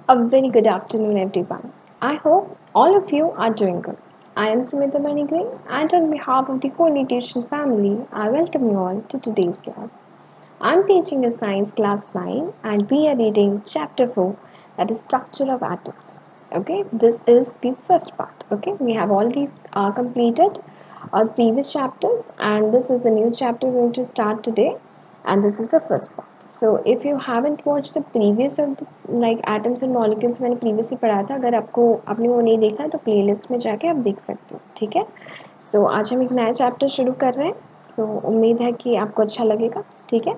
A very good afternoon, everyone. I hope all of you are doing good. I am Sumita Manigreen, and on behalf of the Holy Tuition family, I welcome you all to today's class. I'm teaching a science class 9, and we are reading chapter 4, that is structure of atoms. Okay, this is the first part. Okay, we have already completed our previous chapters, and this is a new chapter we're going to start today, and this is the first part. So if you haven't watched the previous of the, like atoms and molecules मैंने previously पढ़ा था, अगर आपने वो नहीं देखा तो playlist में जाके आप देख सकते हो, ठीक है। सो आज हम एक नया चैप्टर शुरू कर रहे हैं। उम्मीद है कि आपको अच्छा लगेगा, ठीक है।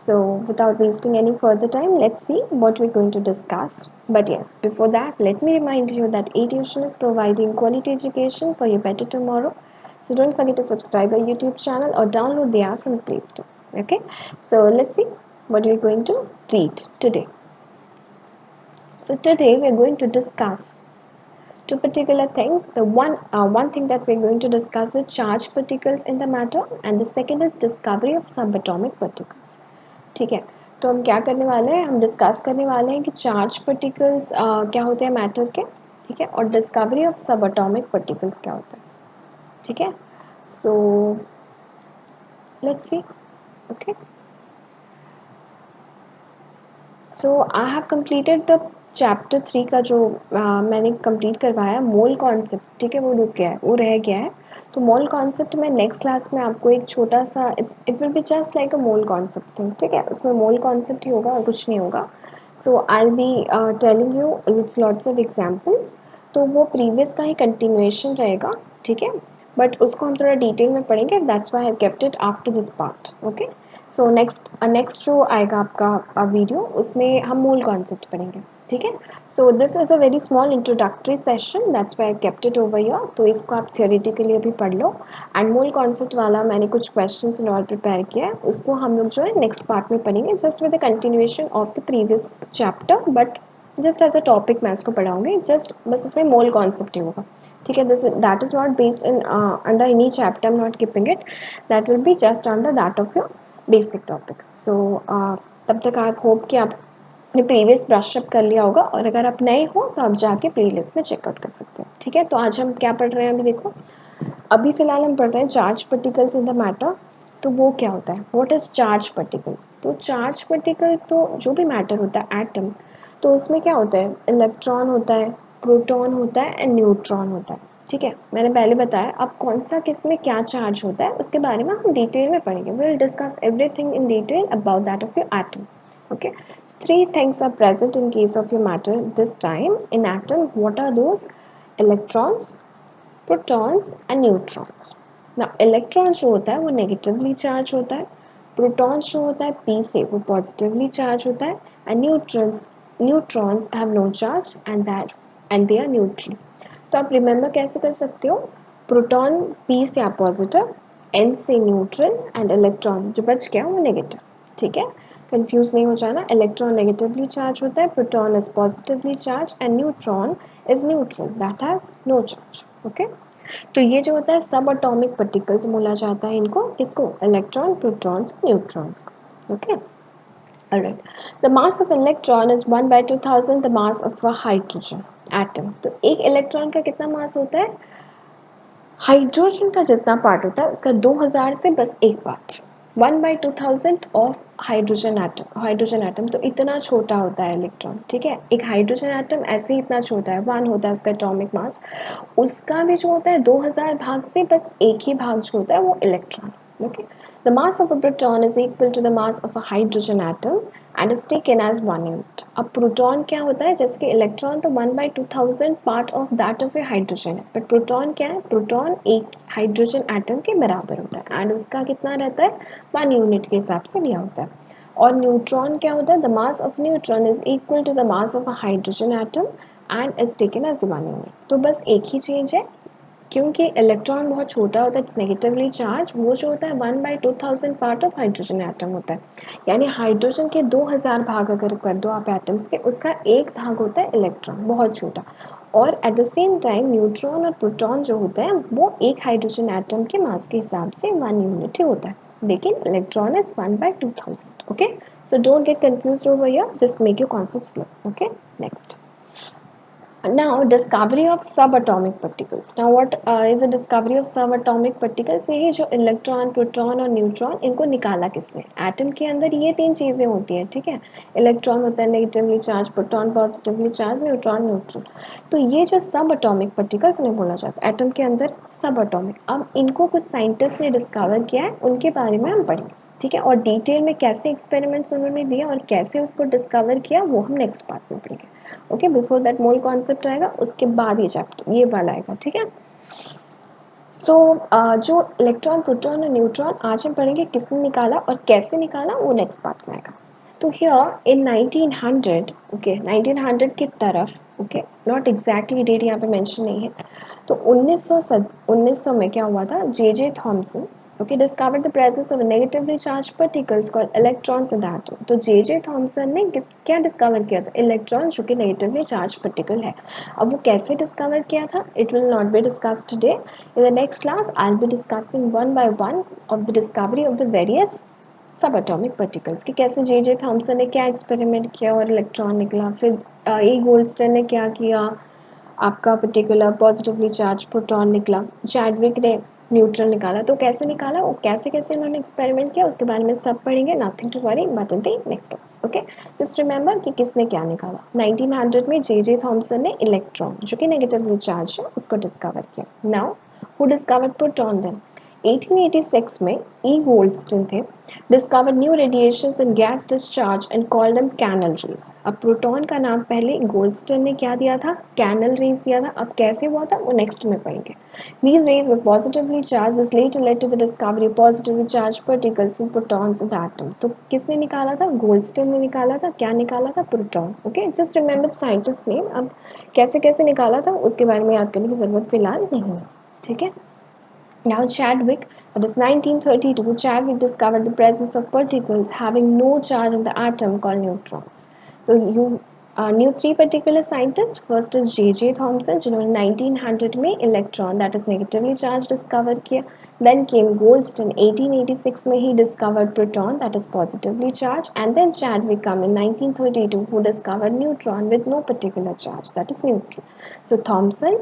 So without wasting any further time, let's see what we're going to discuss. But yes, before that, let me remind you that A-Tuition is providing quality education for your better tomorrow. So don't forget to subscribe our YouTube channel or download the app from the Play Store. Okay, so let's see what we're going to read today. So today we're going to discuss two particular things. The one thing that we're going to discuss is charged particles in the matter, and the second is discovery of subatomic particles. ठीक है, तो हम क्या करने वाले हैं, हम discuss करने वाले हैं कि चार्ज पार्टिकल्स क्या होते हैं मैटर के, ठीक है, और डिस्कवरी ऑफ सब एटॉमिक पार्टिकल्स क्या होता है, ठीक है। So let's see. Okay, so I have completed the chapter 3 का जो मैंने कंप्लीट करवाया मोल कॉन्सेप्ट, ठीक है, वो रुक गया है, वो रह गया है। तो मोल कॉन्सेप्ट में नेक्स्ट क्लास में आपको एक छोटा सा it will be just like a mole concept thing, ठीक है, उसमें मोल कॉन्सेप्ट ही होगा और कुछ नहीं होगा। So I will be telling you with lots of examples. तो वो प्रीवियस का ही कंटिन्यूएशन रहेगा, ठीक है, बट उसको हम थोड़ा डिटेल में पढ़ेंगे, that's why I kept it after this part. Okay, so next जो आएगा आपका वीडियो, उसमें हम मूल कॉन्सेप्ट पढ़ेंगे, ठीक है। So this is a very small introductory session, that's why I kept it over here. तो इसको आप थियोरेटिकली अभी पढ़ लो, एंड मूल कॉन्सेप्ट वाला मैंने कुछ क्वेश्चंस एंड ऑल प्रिपेयर किया है, उसको हम लोग जो है नेक्स्ट पार्ट में पढ़ेंगे, just with the continuation of the previous chapter, but just as a topic मैं उसको पढ़ाऊँगी, जस्ट बस उसमें मोल कॉन्सेप्ट ही होगा, ठीक है। This that is not based in under any chapter, I am not keeping it, that will be just under that of your basic topic. So तब तक I hope कि आपने प्रीवियस ब्रशअप कर लिया होगा, और अगर आप नए हो तो आप जाके प्लेलिस्ट में चेकआउट कर सकते हो, ठीक है। तो आज हम क्या पढ़ रहे हैं, अभी देखो, अभी फ़िलहाल हम पढ़ रहे हैं charge particles in the matter. तो वो क्या होता है, व्हाट इज़ चार्ज पार्टिकल्स। तो चार्ज पार्टिकल्स तो जो भी मैटर होता है एटम, तो उसमें क्या होता है, इलेक्ट्रॉन होता है, प्रोटॉन होता है एंड न्यूट्रॉन होता है, ठीक है। मैंने पहले बताया अब कौन सा किस में क्या चार्ज होता है उसके बारे में हम डिटेल में पढ़ेंगे, we will discuss everything in detail about that of your atom. Okay, three things are present in case of your matter this time in atom. What are those? Electrons, protons and neutrons. ना electron जो होता है वो negatively charge होता है, protons जो होता है पी से वो पॉजिटिवली चार्ज होता है, and neutrons have no charge and they are neutral. तो आप रिमेंबर कैसे कर सकते हो, प्रोटॉन पी से आप पॉजिटिव, एन से न्यूट्रल, एंड इलेक्ट्रॉन जो बच गया वो नेगेटिव, ठीक है। कंफ्यूज नहीं हो जाना, इलेक्ट्रॉन नेगेटिवली चार्ज होता है, proton is positively charge and neutron is neutral that has no charge. Okay, तो ये जो होता है सब अटोमिक पार्टिकल्स बोला जाता है इनको, किसको, इलेक्ट्रॉन, प्रोटॉन्स, न्यूट्रॉन्स को। Okay, alright, the mass of electron is 1/2000 the mass of a hydrogen atom। तो एक इलेक्ट्रॉन का कितना मास होता है, हाइड्रोजन का जितना पार्ट होता है उसका 2000 से बस एक पार्ट, 1/2000 ऑफ हाइड्रोजन एटम। तो इतना छोटा होता है इलेक्ट्रॉन, ठीक है। एक हाइड्रोजन एटम ऐसे ही इतना छोटा है, 1 होता है उसका एटॉमिक मास, उसका भी जो होता है 2000 भाग से बस एक ही भाग जो होता है वो electron. Okay, the mass of a proton is equal to the mass of a hydrogen atom and is taken as 1 unit. अब प्रोटॉन क्या होता है, जैसे कि इलेक्ट्रॉन तो 1/2000 part of that of a hydrogen है, बट प्रोटॉन क्या है, प्रोटॉन एक हाइड्रोजन एटम के बराबर होता है एंड उसका कितना रहता है, 1 यूनिट के हिसाब से लिया होता है। और न्यूट्रॉन क्या होता है, the mass of neutron is equal to the mass of a hydrogen atom and is taken as 1 unit. तो बस एक ही चेंज है, क्योंकि इलेक्ट्रॉन बहुत छोटा होता है, इट्स नेगेटिवली चार्ज, वो जो होता है 1/2000 पार्ट ऑफ हाइड्रोजन एटम होता है, यानी हाइड्रोजन के 2000 भाग अगर कर दो आप एटम्स के, उसका एक भाग होता है इलेक्ट्रॉन, बहुत छोटा। और at the same time neutron और प्रोटॉन जो होता है वो एक हाइड्रोजन एटम के मास के हिसाब से 1 यूनिट ही होता है, लेकिन electron is 1/2000। Okay, so don't get confused over here, just make your concepts clear. Okay, next. Now, discovery of subatomic particles. Now, what is the discovery of subatomic particles? ये जो electron, proton और neutron, इनको निकाला किसने? Atom के अंदर ये तीन चीज़ें होती हैं, ठीक है। इलेक्ट्रॉन होता है negatively charge, proton positively charge, neutron neutral. तो ये जो सब अटोमिक पार्टिकल्स उन्हें बोला जाता है एटम के अंदर सब अटोमिक। अब इनको कुछ साइंटिस्ट ने डिस्कवर किया है, उनके बारे में हम पढ़ेंगे, ठीक है। और डिटेल में कैसे एक्सपेरिमेंट्स उन्होंने दिए और कैसे उसको डिस्कवर किया वो हम नेक्स्ट पार्ट में पढ़ेंगे। Okay, before that mole concept आएगा, उसके बाद ये चैप्टर ये वाला आएगा, ठीक है। सो जो इलेक्ट्रॉन, प्रोटॉन और न्यूट्रॉन आज हम पढ़ेंगे किसने निकाला और कैसे निकाला, वो नेक्स्ट पार्ट में आएगा। तो हियर इन 1900, ओके 1900 की तरफ, ओके नॉट एग्जैक्टली डेट यहाँ पे मेंशन नहीं है, तो 1900 में क्या हुआ था, J J Thomson okay discovered the presence of negatively charged particles called electrons in the atom। तो जे जे थॉमसन ने क्या डिस्कवर किया था, इलेक्ट्रॉन जो कि नेगेटिवली चार्ज पार्टिकल है। अब वो कैसे डिस्कवर किया था, it will not be discussed today. In the next class I will be discussing one by one of the discovery of the various सब एटॉमिक पार्टिकल्स कि कैसे जे जे थॉमसन ने क्या एक्सपेरिमेंट किया और इलेक्ट्रॉन निकला, फिर ए गोल्डस्टन ने क्या किया, आपका पर्टिकुलर पॉजिटिवली चार्ज प्रोटॉन निकला, चैडविक ने न्यूट्रल निकाला। तो कैसे निकाला, वो कैसे कैसे उन्होंने एक्सपेरिमेंट किया, उसके बारे में सब पढ़ेंगे, nothing to worry but in the next class. Okay, just remember कि किसने क्या निकाला। 1900 में जे जे थॉमसन ने इलेक्ट्रॉन जो कि नेगेटिवली चार्ज है उसको डिस्कवर किया। Now who discovered proton then, 1886 में ई गोल्डस्टन थे, discover new radiations in gas discharge and call them canal rays. अब प्रोटॉन का नाम पहले गोल्डस्टन ने क्या दिया था, कैनल रेज दिया था। अब कैसे हुआ था वो नेक्स्ट में पढ़ेंगे। These rays were positively charged. This later led to the discovery of positively charged particles and protons in the atom। तो किसने निकाला था, गोल्डस्टन ने निकाला था। क्या निकाला था, proton. Okay, just remember scientist name. अब कैसे कैसे निकाला था उसके बारे में याद करने की जरूरत फिलहाल नहीं है, ठीक है। Now Chadwick, that is 1932, Chadwick discovered the presence of particles having no charge in the atom called neutrons। तो you knew three particular scientists. First is J J Thomson जिन्होंने 1900 में electron that is negatively charged discover किया। Then came Goldstone 1886 में he discovered proton that is positively charged, and then Chadwick come in 1932 who discovered neutron with no particular charge that is neutral। So Thomson,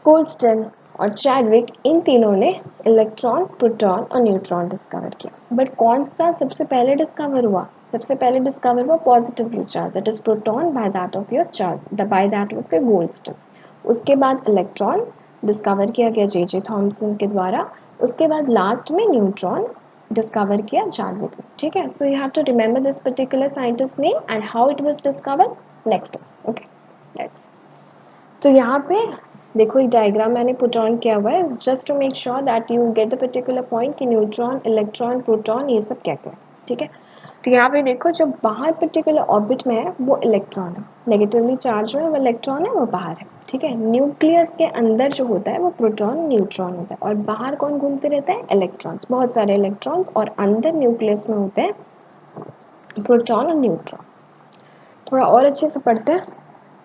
गोल्डस्टन और Chadwick, इन तीनों ने electron, proton और neutron discover किया। But कौन सा सबसे पहले डिस्कवर हुआ, सबसे पहले डिस्कवर हुआ positively charge that is proton by that of your charge by that of your Goldstein. उसके बाद इलेक्ट्रॉन डिस्कवर किया गया जे जे थॉमसन के द्वारा। उसके बाद लास्ट में न्यूट्रॉन डिस्कवर किया चैडविक ने, ठीक है। So you have to remember this particular scientist name and how it was discovered next. Okay, let's. तो यहाँ पे देखो एक डायग्राम मैंने पुट ऑन किया हुआ है just to make sure that you get the particular point कि न्यूट्रॉन, इलेक्ट्रॉन, प्रोटॉन ये सब क्या क्या है, ठीक है। तो यहाँ पे देखो जो बाहर पर्टिकुलर ऑर्बिट में है वो इलेक्ट्रॉन है, नेगेटिवली चार्ज है वो इलेक्ट्रॉन है, वो बाहर है, ठीक है। न्यूक्लियस के अंदर जो होता है वो प्रोटॉन, न्यूट्रॉन होता है, और बाहर कौन घूमते रहते हैं, इलेक्ट्रॉन्स, बहुत सारे इलेक्ट्रॉन्स, और अंदर न्यूक्लियस में होते हैं प्रोटॉन और न्यूट्रॉन। थोड़ा और अच्छे से पढ़ते हैं,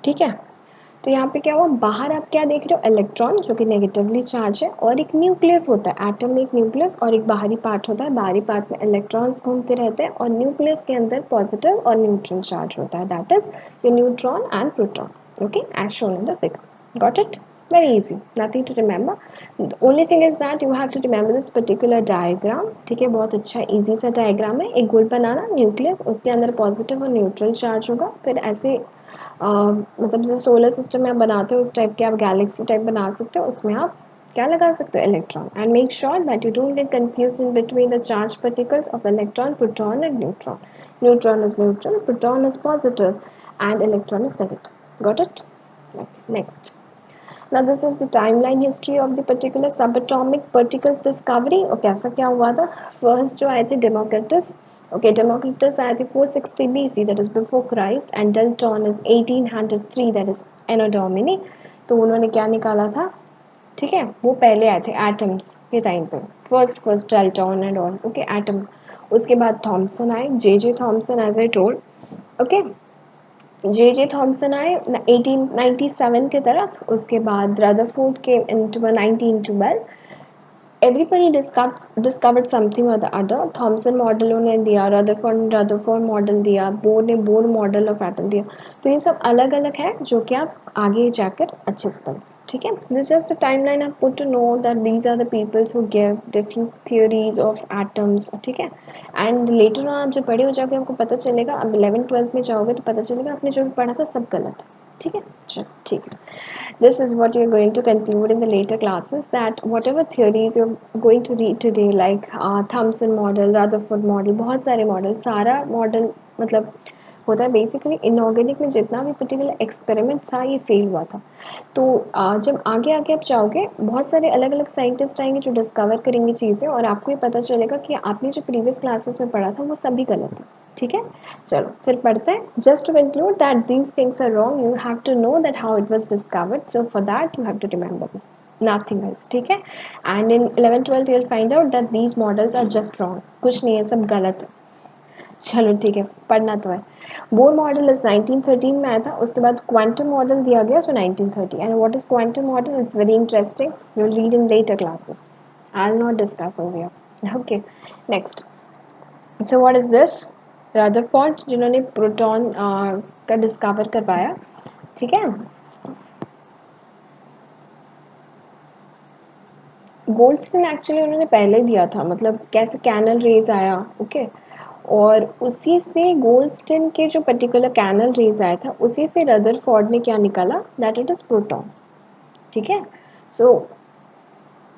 ठीक है। तो यहाँ पे क्या हुआ, बाहर आप क्या देख रहे हो, इलेक्ट्रॉन जो कि नेगेटिवली चार्ज है, और एक न्यूक्लियस होता है, एटम में एक न्यूक्लियस और एक बाहरी पार्ट होता है, बाहरी पार्ट में इलेक्ट्रॉन्स घूमते रहते हैं, और न्यूक्लियस के अंदर पॉजिटिव और न्यूट्रल चार्ज होता है, that is your neutron and proton. Okay, as shown in the figure. Got it, very easy, nothing to remember। The only thing is that you have to remember this particular diagram, ठीक है। बहुत अच्छा easy सा diagram है। एक गोल बनाना, nucleus, उसके अंदर positive और न्यूट्रल चार्ज होगा, फिर ऐसे मतलब जैसे सोलर सिस्टम में आप बनाते हो उस टाइप के आप गैलेक्सी टाइप बना सकते हो, उसमें आप क्या लगा सकते हो, electron. And make sure that you don't get confuse in between the charge particles of electron, proton and neutron. Neutron is neutral, proton is positive and electron is negative. Got it, next. Now this is the timeline history of the particular subatomic particles discovery। और कैसा क्या हुआ था, first जो आए थे Democritus, okay Democritus आए थे 460 BC that is before Christ, and Dalton is 1803 that is Anno Domini। तो उन्होंने क्या निकाला था, ठीक है, वो पहले आए थे एटम्स के टाइम पे, first Dalton and all, okay atom. उसके बाद थॉमसन आए, J J Thomson as I told, okay. J J Thomson आए 1897 की तरफ, उसके बाद रदरफोर्ड के in 1912, everybody discovered something or the other. Thomson model उन्होंने दिया, रदरफोर्ड मॉडल दिया, बोर ने बोर मॉडल ऑफ एटम दिया। तो ये सब अलग अलग है जो कि आप आगे जाकर अच्छे से पढ़ें। ठीक है, this just a timeline I put to know that these are the peoples who give different theories of atoms. ठीक है, एंड लेटर ऑन आप जब बड़े हो जाओगे आपको पता चलेगा, अब 11th 12th में जाओगे तो पता चलेगा आपने जो भी पढ़ा था सब गलत है। ठीक है, चलो ठीक है। This is what you're going to conclude in the later classes, that whatever theories you're going to read today, like Thomson model, Rutherford model, बहुत सारे मॉडल, सारा मॉडल मतलब होता है बेसिकली इनऑर्गेनिक में जितना भी पर्टिकुलर एक्सपेरिमेंट था ये फेल हुआ था। तो जब आगे आगे आप जाओगे बहुत सारे अलग अलग साइंटिस्ट आएंगे जो डिस्कवर करेंगे चीज़ें, और आपको ये पता चलेगा कि आपने जो प्रीवियस क्लासेस में पढ़ा था वो सभी गलत है। ठीक है, चलो फिर पढ़ते हैं। Just to conclude that these things are wrong, you have to know that how it was discovered, so for that you have to remember this, nothing else. ठीक है, and in 11th 12th you will find out that these models are just wrong, कुछ नहीं है, सब गलत है। चलो ठीक है, पढ़ना तो है। बोर मॉडल इज 1913 में आया था, उसके बाद क्वांटम मॉडल दिया गया so 1930। And what is quantum model, it's very interesting, you will read in later classes, I will not discuss over here. Okay, next, so what is this, Rutherford जिन्होंने proton का discover करवाया। ठीक है, Goldstein actually उन्होंने पहले दिया था, मतलब कैसे कैनल रेज आया। ओके, और उसी से गोल्डस्टीन के जो पर्टिकुलर कैनल रेज आया था उसी से रदरफोर्ड ने क्या निकाला, दैट इट इज प्रोटॉन। ठीक है, सो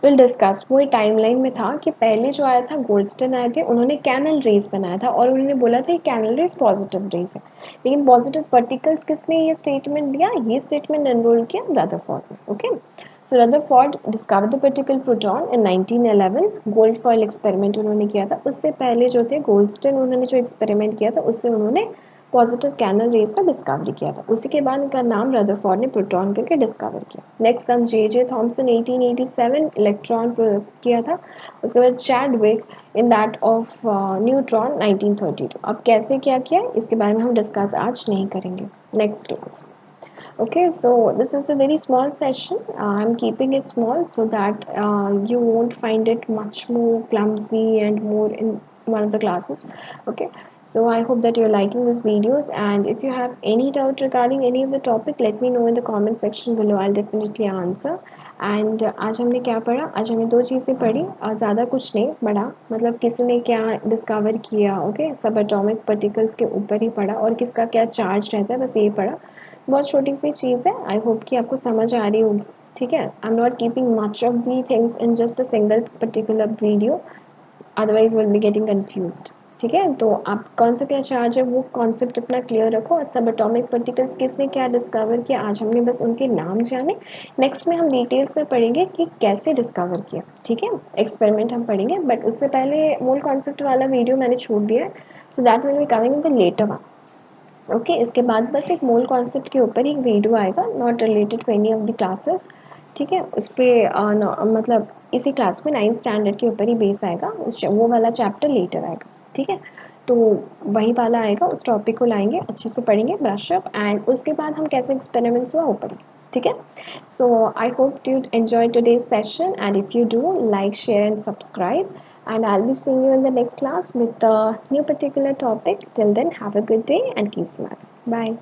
विल डिस्कस, वो टाइमलाइन में था कि पहले जो आया था गोल्डस्टीन आए थे, उन्होंने कैनल रेज बनाया था और उन्होंने बोला था कि कैनल रेज पॉजिटिव रेज है। लेकिन पॉजिटिव पार्टिकल्स किसने ये स्टेटमेंट दिया, ये स्टेटमेंट एनरोल किया रदरफोर्ड ने। Okay, so Rutherford discover the particle proton in 1911, gold foil experiment उन्होंने किया था। उससे पहले जो थे गोल्डस्टीन, उन्होंने जो एक्सपेरिमेंट किया था उससे उन्होंने पॉजिटिव कैनल रेज का डिस्कवरी किया था। उसी के बाद इनका नाम रदरफोर्ड ने प्रोटॉन करके डिस्कवर किया। Next come J Thomson 1887, electron किया था। उसके बाद Chadwick in that of neutron 1932। अब कैसे क्या किया इसके बारे में हम डिस्कस आज नहीं करेंगे, next class. Okay, so this is a very small session. I'm keeping it small so that you won't find it much more clumsy and more in one of the classes. Okay, so I hope that you're liking these videos, and if you have any doubt regarding any of the topic, let me know in the comment section below. I'll definitely answer. And आज हमने क्या पढ़ा, आज हमने दो चीज़ें पढ़ी और ज़्यादा कुछ नहीं पढ़ा, मतलब किसी ने क्या डिस्कवर किया। ओके, सब एटॉमिक पार्टिकल्स के ऊपर ही पढ़ा और किसका क्या चार्ज रहता है, बस ये पढ़ा। बहुत छोटी सी चीज़ है, आई होप कि आपको समझ आ रही होगी। ठीक है, आई am not keeping much of the things in just a single particular video, otherwise will be getting confused. ठीक है, तो आप कौन सा क्या चार्ज है वो कॉन्सेप्ट अपना क्लियर रखो, और सब एटॉमिक पार्टिकल्स किसने क्या डिस्कवर किया आज हमने बस उनके नाम जाने। नेक्स्ट में हम डिटेल्स में पढ़ेंगे कि कैसे डिस्कवर किया। ठीक है, एक्सपेरिमेंट हम पढ़ेंगे, बट उससे पहले मूल कॉन्सेप्ट वाला वीडियो मैंने छोड़ दिया है, so that will be coming in the later one. Okay, इसके बाद बस एक मूल कॉन्सेप्ट के ऊपर एक वीडियो आएगा, not related to any of the classes. ठीक है, उस पर मतलब इसी क्लास में 9th स्टैंडर्ड के ऊपर ही बेस आएगा, उस वो वाला चैप्टर लेटर आएगा। ठीक है, तो वही वाला आएगा, उस टॉपिक को लाएंगे, अच्छे से पढ़ेंगे, ब्रशअप, एंड उसके बाद हम कैसे एक्सपेरिमेंट्स हुआ वो पढ़ेंगे। ठीक है, so I hope you enjoyed today's session, and if you do, like, share and subscribe, and I'll be seeing you in the next class with a new particular topic. Till then, have a good day and keep smiling. Bye.